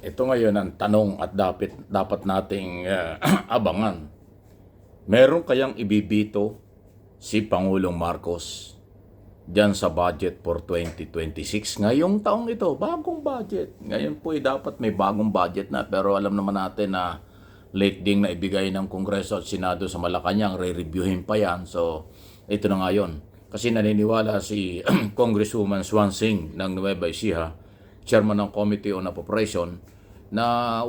Ito ngayon ang tanong at dapat nating abangan. Meron kayang ibibito si Pangulong Marcos diyan sa budget for 2026 ngayong taong ito, bagong budget. Ngayon po ay dapat may bagong budget na, pero alam naman natin na late ding na ibigay ng Kongreso at Senado sa Malacanang, re-reviewin pa yan. So ito na ngayon. Kasi naniniwala si Congresswoman Swansing ng Nueva Ecija, chairman ng Committee on Appropriation, na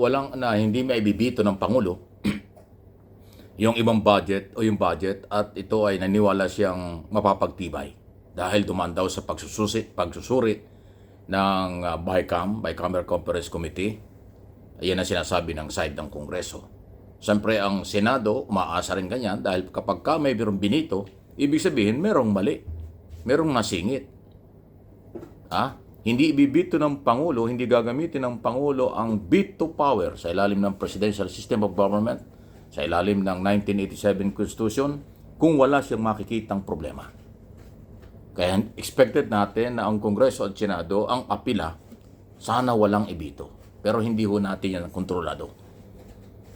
hindi may ibibito ng Pangulo yung ibang budget o yung budget, at ito ay naniwala siyang mapapagtibay dahil dumaan daw sa pagsusuri ng Bicameral Conference Committee. Ayan ang sinasabi ng side ng Kongreso. Siyempre ang Senado umaasa rin ganyan dahil kapag may binito, ibig sabihin merong mali, merong nasingit. Hindi ibibito ng Pangulo, hindi gagamitin ng Pangulo ang veto power sa ilalim ng Presidential System of Government, sa ilalim ng 1987 Constitution, kung wala siyang makikitang problema. Kaya expected natin na ang Kongreso at Senado, ang apila, sana walang ibito. Pero hindi ho natin yan kontrolado.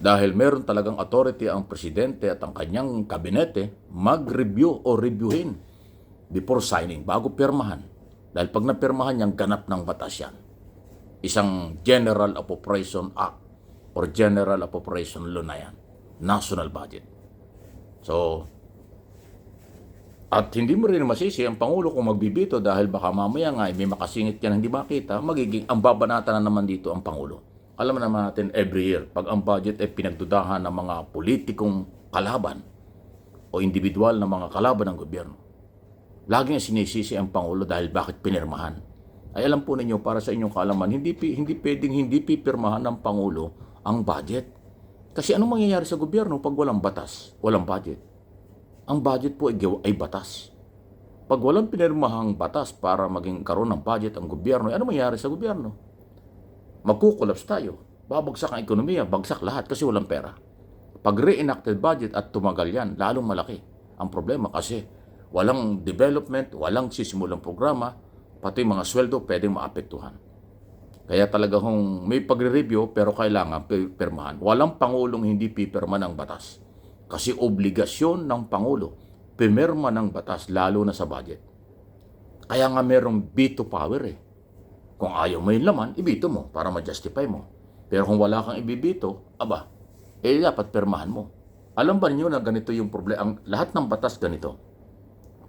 Dahil meron talagang authority ang Presidente at ang kanyang kabinete mag-review o reviewin before signing, bago pirmahan. Dahil pag napirmahan niyang, ganap ng batas yan. Isang General Appropriation Act or General Appropriation Law na yan. National budget. So, at hindi mo rin masisi ang Pangulo kung magbibito dahil baka mamaya nga may makasingit yan hindi makita, magiging ang babanata na naman dito ang Pangulo. Alam naman natin every year, pag ang budget ay pinagdudahan ng mga politikong kalaban o individual na mga kalaban ng gobyerno, laging sinisisi ang Pangulo dahil bakit pinirmahan. Ay alam po ninyo, para sa inyong kaalaman, hindi pwedeng hindi pipirmahan ng Pangulo ang budget. Kasi anong mangyayari sa gobyerno pag walang batas, walang budget? Ang budget po ay batas. Pag walang pinirmahang batas para maging karoon ng budget ang gobyerno, ano mangyayari sa gobyerno? Magkukulaps tayo. Babagsak ang ekonomiya, bagsak lahat kasi walang pera. Pag re-enacted budget at tumagal yan, lalong malaki ang problema kasi walang development, walang sisimulang programa, pati mga sweldo pwedeng maapektuhan. Kaya talaga may pagre-review pero kailangan pirmahan. Walang Pangulong hindi pipirma ng batas. Kasi obligasyon ng Pangulo pimirma ng batas, lalo na sa budget. Kaya nga merong veto power eh. Kung ayaw mo yung laman, ibito mo para ma-justify mo. Pero kung wala kang ibibito, dapat pirmahan mo. Alam ba niyo na ganito yung problema? Lahat ng batas ganito.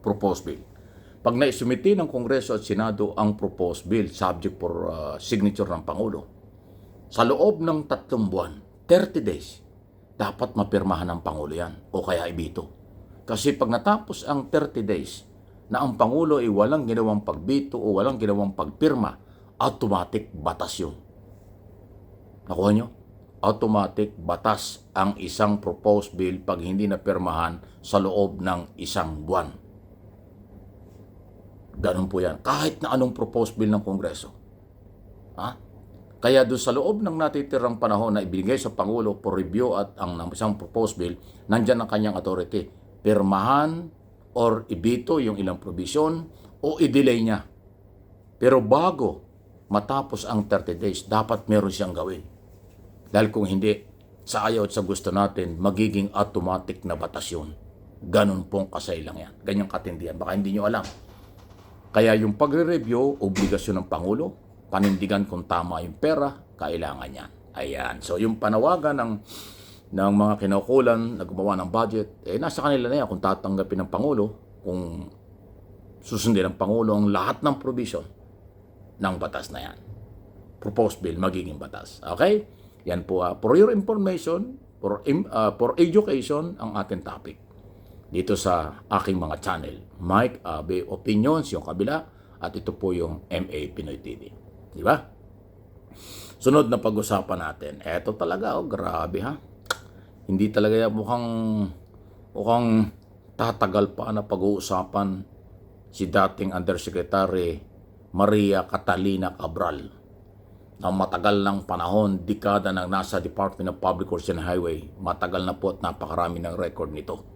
Proposed bill. Pag naisumiti ng Kongreso at Senado ang proposed bill subject for signature ng Pangulo, sa loob ng 3 buwan, 30 days, dapat mapirmahan ng Pangulo yan o kaya ibito. Kasi pag natapos ang 30 days na ang Pangulo ay walang ginawang pagbito o walang ginawang pagpirma, automatic batas yun. Nakuha nyo? Automatic batas ang isang proposed bill pag hindi napirmahan sa loob ng 1 buwan. Ganun po yan. Kahit na anong proposed bill ng Kongreso. Kaya doon sa loob ng natitirang panahon na ibigay sa Pangulo for review at ang isang proposed bill, nandyan ang kanyang authority. Pirmahan or ibito yung ilang provision o i-delay niya. Pero bago matapos ang 30 days, dapat meron siyang gawin. Dahil kung hindi, sa ayaw at sa gusto natin, magiging automatic na batas yun. Ganun pong kasailang yan. Ganyang katindihan. Baka hindi nyo alam. Kaya yung pagre-review, obligasyon ng Pangulo, panindigan kung tama yung pera, kailangan yan. Ayan. So yung panawagan ng mga kinaukulan na gumawa ng budget, nasa kanila na yan kung tatanggapin ng Pangulo, kung susundin ng Pangulo ang lahat ng provision ng batas na yan. Proposed bill, magiging batas. Okay? Yan po, for your information, for education, ang ating topic dito sa aking mga channel. Mike Abe Opinions, yung kabila, at ito po yung MA Pinoy TV. Di ba? Sunod na pag-usapan natin. Eto talaga, grabe ha. Hindi talaga mukhang tatagal pa na pag-uusapan si dating Undersecretary Maria Catalina Cabral na matagal ng panahon, dekada nang nasa Department of Public Works and Highway. Matagal na po at napakarami ng record nito.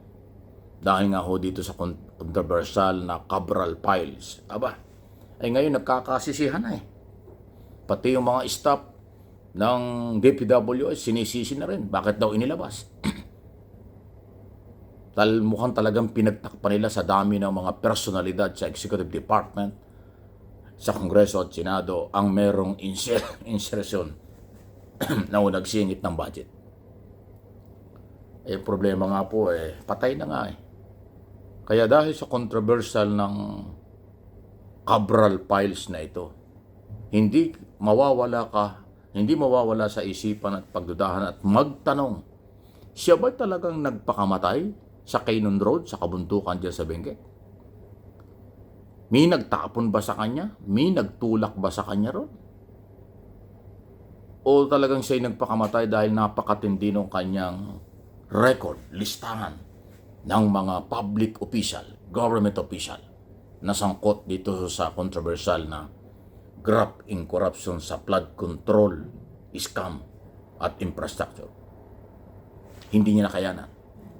Dahil nga ho dito sa controversial na Cabral Files. Ngayon nagkakasisihan na eh. Pati yung mga staff ng DPWH, sinisisi na rin. Bakit daw inilabas? Mukhang talagang pinagtakpan nila sa dami ng mga personalidad sa Executive Department, sa Kongreso at Senado ang merong insertion na nagsingit ng budget. Eh, problema nga po, patay na nga eh. Kaya dahil sa controversial ng Cabral files na ito, hindi mawawala sa isipan at pagdudahan at magtanong, siya ba talagang nagpakamatay sa Cannon Road, sa kabuntukan dyan sa Benguet? May nagtapon ba sa kanya? May nagtulak ba sa kanya ron? O talagang siya'y nagpakamatay dahil napakatindi ng kanyang record, listahan ng mga public official, government official na sangkot dito sa controversial na graft in corruption sa flood control, scam at infrastructure. Hindi niya nakayanan.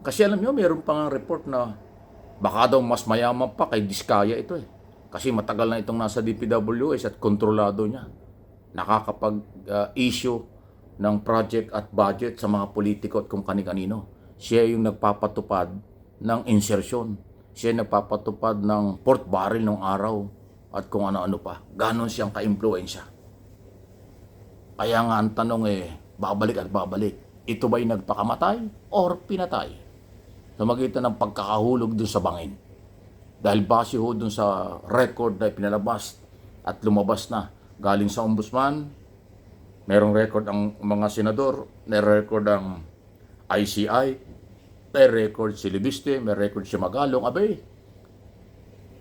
Kasi alam niyo, mayroon pang report na baka daw mas mayaman pa kay Diskaya ito eh. Kasi matagal na itong nasa DPWH at kontrolado niya. Nakakapag-issue ng project at budget sa mga politiko at kung kani-kanino. Siya yung nagpapatupad ng insertion. Siya yung nagpapatupad ng port barrel ng araw at kung ano-ano pa. Ganon siyang ka-impluensya. Kaya nga ang tanong babalik at babalik. Ito ba'y nagpakamatay or pinatay? Sa magitan ng pagkakahulog dun sa bangin. Dahil base ho dun sa record na pinalabas at lumabas na galing sa ombudsman, merong record ang mga senador, may record ang ICI, may record si Libiste, may record si Magalong. Abay,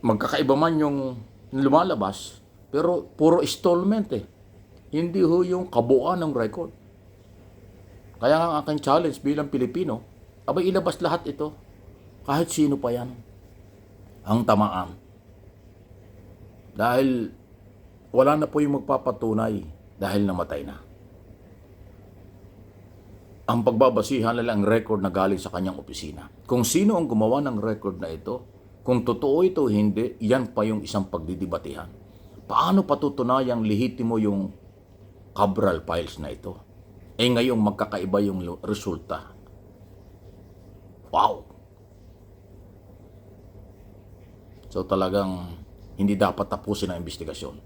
magkakaiba man yung lumalabas, pero puro installment Hindi ho yung kabuuan ng record. Kaya nga ang aking challenge bilang Pilipino, abay ilabas lahat ito. Kahit sino pa yan ang tamaan. Dahil wala na po yung magpapatunay dahil namatay na. Ang pagbabasihan nila ang record na galing sa kanyang opisina. Kung sino ang gumawa ng record na ito, kung totoo ito o hindi, yan pa yung isang pagdidibatihan. Paano patutunayang lehitimo yung Cabral files na ito? Ngayong magkakaiba yung resulta. Wow! So talagang hindi dapat tapusin ang investigasyon.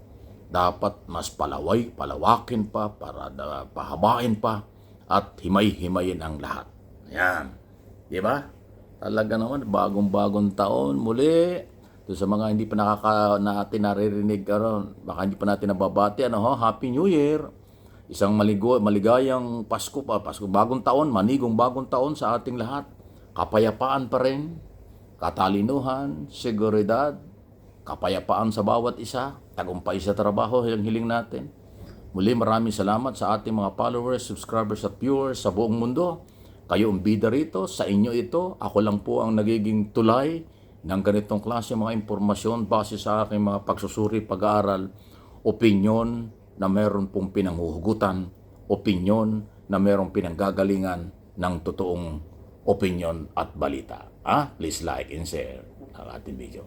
Dapat mas palawakin pa, para pahabain pa, at himay-himayin ang lahat. Yan. Di ba? Talaga naman, bagong-bagong taon, muli. Doon sa mga hindi pa natin naririnig, baka hindi pa natin nababati, Happy New Year. Isang maligayang Pasko, bagong taon, manigong bagong taon sa ating lahat. Kapayapaan pa rin. Katalinuhan, seguridad, kapayapaan sa bawat isa, tagumpay sa trabaho, yung hiling natin. Muli maraming salamat sa ating mga followers, subscribers at viewers sa buong mundo. Kayo ang bida rito, sa inyo ito. Ako lang po ang nagiging tulay ng ganitong klase mga impormasyon base sa aking mga pagsusuri, pag-aaral, opinyon na meron pong pinanghuhugutan, opinyon na merong pinanggagalingan ng totoong opinyon at balita. Please like and share ang ating video.